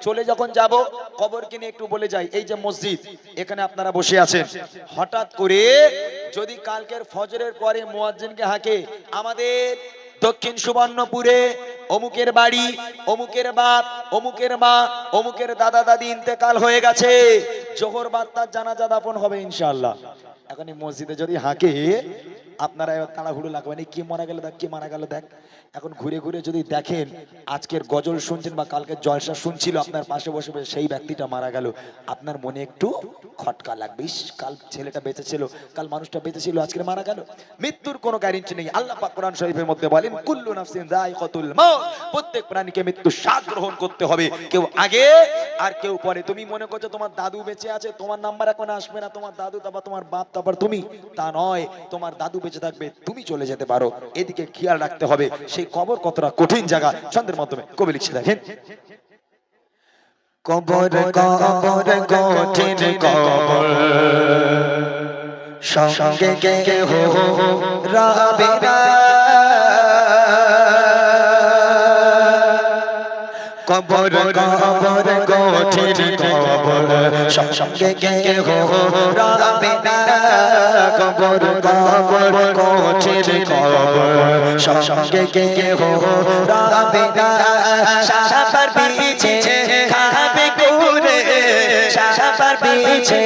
চলে যখন যাব কবরকে নিয়ে একটু বলে যাই। এই যে মসজিদ, এখানে আপনারা বসে আছেন, হঠাৎ করে যদি কালকের ফজরের পরে মুয়াজ্জিনকে হাঁকে, আমাদের দক্ষিণ সুবর্ণপুরে অমুকের বাড়ি, অমুকের বাপ, অমুকের মা, অমুকের দাদা দাদি ইন্তেকাল হয়ে গেছে, জোহর বাদ তার জানাজা দাফন হবে ইনশাআল্লাহ। এখন এই মসজিদে যদি হাঁকে, আপনারা তাড়াহুড়ো লাগবেন, কি মারা গেল দেখ, কি মারা গেল দেখ। এখন ঘুরে ঘুরে যদি দেখেন আজকের গজল শুনছেন বা কালকের জলসা শুনছিল, আপনার পাশে বসে বসে সেই ব্যক্তিটা মারা গেল, আপনার মনে একটু খটকা লাগবে। ইস, কাল ছেলেটা বেঁচে ছিল, কাল মানুষটা বেঁচে ছিল, আজকে মারা গেল। মৃত্যুর কোনো গ্যারান্টি নেই। আল্লাহ পাক কোরআন শরীফের মধ্যে বলেন, কুল্লু নাফসিন যায়কাতুল মাউত, প্রত্যেক প্রাণীকে মৃত্যু স্বাদ গ্রহণ করতে হবে, কেউ আগে আর কেউ পরে। তুমি মনে করছো তোমার দাদু বেঁচে আছে, তোমার নাম্বার এখন আসবে না, তোমার দাদু তারপর তোমার বাপ তারপর তুমি, তা নয়। তোমার দাদু বেঁচে থাকবে, তুমি চলে যেতে পারো, এদিকে খেয়াল রাখতে হবে। সেই কবর কতটা কঠিন জায়গা, ছন্দের মাধ্যমে কবি লিখছে, দেখেন। কবর কবর কঠিন কবর, সঙ্গে গে হো রাবে না, কবর কবর কঠিন কবর, সঙ্গে গে হো রাবে না, কবর কবর কঠিন কবর, সঙ্গে গে হো রাবে না, সাপার পিছে খাবে কুরে, সাপার পিছে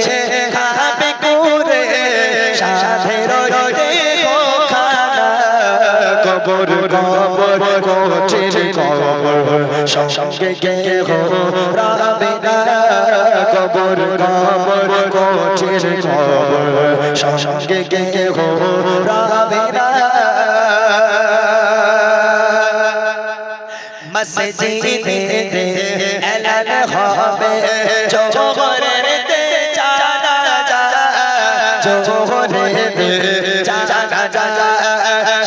খাবে কুরে, সাধের দেখো খানা, কবর কবর কঠিন কবর, সঙ্গে গে হো রাবে না, কবর কবর কঠিন কবর, সঙ্গে গে হো রাবে না। মসজিদে এলান হবে জোহরের তে জানাজা, জোহরের তে জানাজা,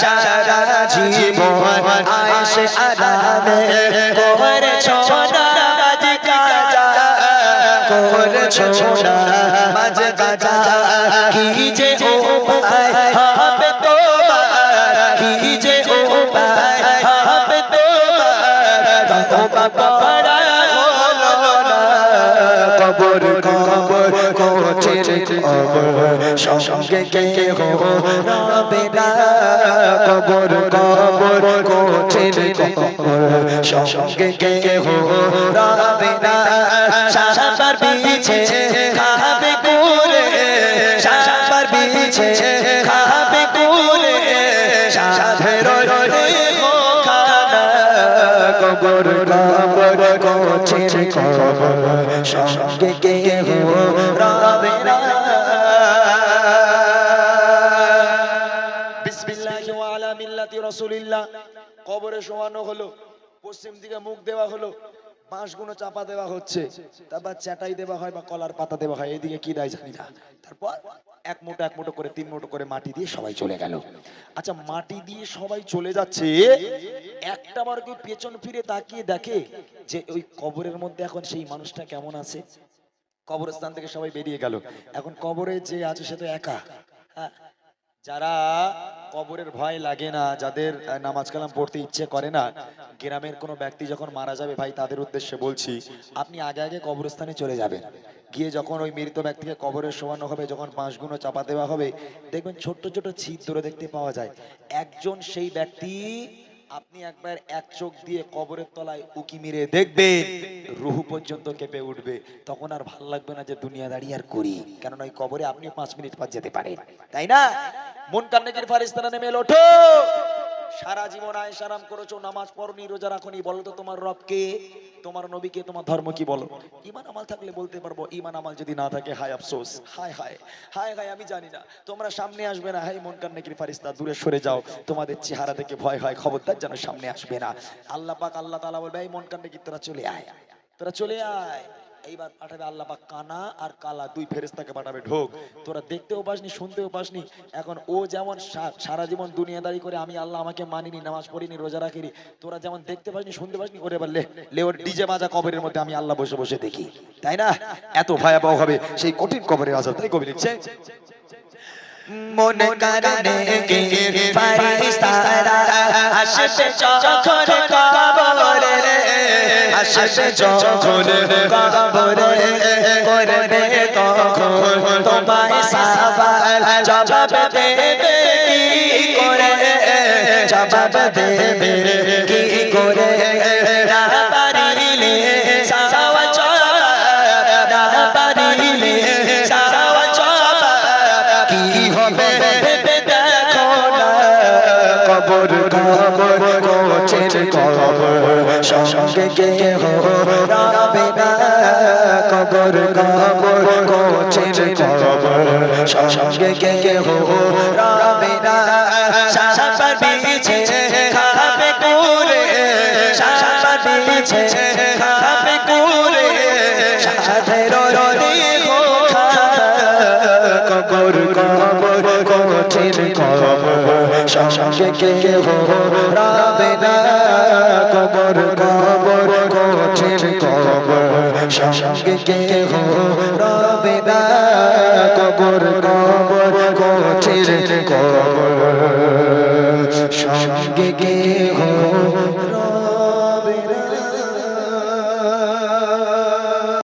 সারা জীবন আয়েশে আরামে করেছো নামাজ কাজা, করেছো নামাজ কাজা, কি যে উপায় হবে তোমার, কি যে উপায় হবে তোমার, তওবা করা হলো না, কবর কবর কঠিন কবর, সঙ্গে গে হো রাবে না, কবর কবর কঠিন কবর, সঙ্গে গে হো রাবে না, সাপার পিছে খাবে কুরে, সাপার পিছে খাবে কুরে, সাধের দেখো খানা, কবর কবর কঠিন কবর, সঙ্গে গে হো রাবে না। বিসমিল্লাহি ওয়া আলা মিল্লাতি রাসূলিল্লাহ। কবরে শোয়ানো হলো, পশ্চিম দিকে মুখ দেওয়া হলো, বাঁশগুলো চাপা দেওয়া হচ্ছে, তারপর চাটাই দেওয়া হয় বা কলার পাতা দেওয়া হয়, এদিকে কি দেয় জানি না। তারপর এক মুঠো করে 3 মুঠো করে মাটি দিয়ে সবাই চলে গেল। আচ্ছা, মাটি দিয়ে সবাই চলে যাচ্ছে, একটা বার কি পেছন ফিরে তাকিয়ে দেখে যে ওই কবরের মধ্যে এখন সেই মানুষটা কেমন আছে? কবরস্থান থেকে সবাই বেরিয়ে গেল, এখন কবরে যে আছে সে তো একা। হ্যাঁ, যারা কবরের ভয় লাগে না, যাদের নামাজ কালাম পড়তে ইচ্ছে করে না, গ্রামের কোনো ব্যক্তি যখন মারা যাবে, ভাই তাদের উদ্দেশ্যে বলছি, আপনি আগে আগে কবরস্থানে চলে যাবেন, গিয়ে যখন ওই মৃত ব্যক্তিকে কবরে শোয়ানো হবে, যখন বাঁশগুলো চাপা দেওয়া হবে, দেখবেন ছোট্ট ছোট ছিদ্র দেখতে পাওয়া যায়। একজন সেই ব্যক্তি, আপনি একবার এক চোখ দিয়ে কবরের তলায় উকি মেরে দেখবেন, রুহু পর্যন্ত কেঁপে উঠবে, তখন আর ভাল লাগবে না যে দুনিয়াদারি আর করি, কেননা ওই কবরে আপনি 5 মিনিট পর যেতে পারেন, তাই না? মুনকার নেকির ফারিস্তারা নেমে এলো, ওঠো, সারা জীবন আয়েশ আরাম করেছো, নামাজ পড়নি, রোজা রাখনি, বলো তো তোমার রব কে, তোমার নবী কে, তোমার ধর্ম কি, বলো। ঈমান আমাল থাকলে বলতে পারবো, ঈমান আমাল যদি না থাকে, হায় আফসোস, হায় হায় হায় হায়, আমি জানি না, তোমরা সামনে আসবে না, হায় মুনকার নেকির ফারিস্তা দূরে সরে যাও, তোমাদের চেহারা দেখে ভয় হয়, খবরদার যেন সামনে আসবে না। আল্লাহ পাক, আল্লাহ তাআলা বলবে, এই মুনকার নেকির তোরা চলে আয়, তোরা চলে আয়। এইবার পাঠাবে আল্লাহ পাক কানা আর কালা, 2 ফেরেশতাকে পাঠাবে, ঢোক, তোরা দেখতেও পাসনি, শুনতেও পাসনি, এখন ও যেমন সারা জীবন দুনিয়াদারি করে, আমি আল্লাহ আমাকে মানিনি, নামাজ পড়িনি, রোজা রাখিনি, তোরা যেমন দেখতে পাসনি, শুনতে পাসনি, ওরে এবার লে ওর ডিজে বাজা কবরের মধ্যে, আমি আল্লাহ বসে বসে দেখি, তাই না? এত ভয়াবহ হবে সেই কঠিন কবরের আযাব, তাই কবি লিখছে, মন কারণে কে ফারিস্তারা আসবে যখন কবরে আসবে যখন কবরে করবে তখন তোমায় সওয়াল জবাব দেবে কি করে জবাব দেবে কি করে না পারিলে সওয়াল জবাব না পারিলে সওয়াল জবাব কি হবে ভেবে দেখো না কবর কবর কোচের কবর সঙ্গে কেহ রবে না কবর কবর কোচের কবর সঙ্গে কেহ রবে না সাপা বিছে খাবে কুরে সাপা বিছে খাবে কুরে সাধের দেহ কবর কবর কোচের কবর সঙ্গে কেহ রবে না কবর কবর কোচের কবর সঙ্গে কেহ রবে না কবর কবর কোচের কবর সঙ্গে কেহ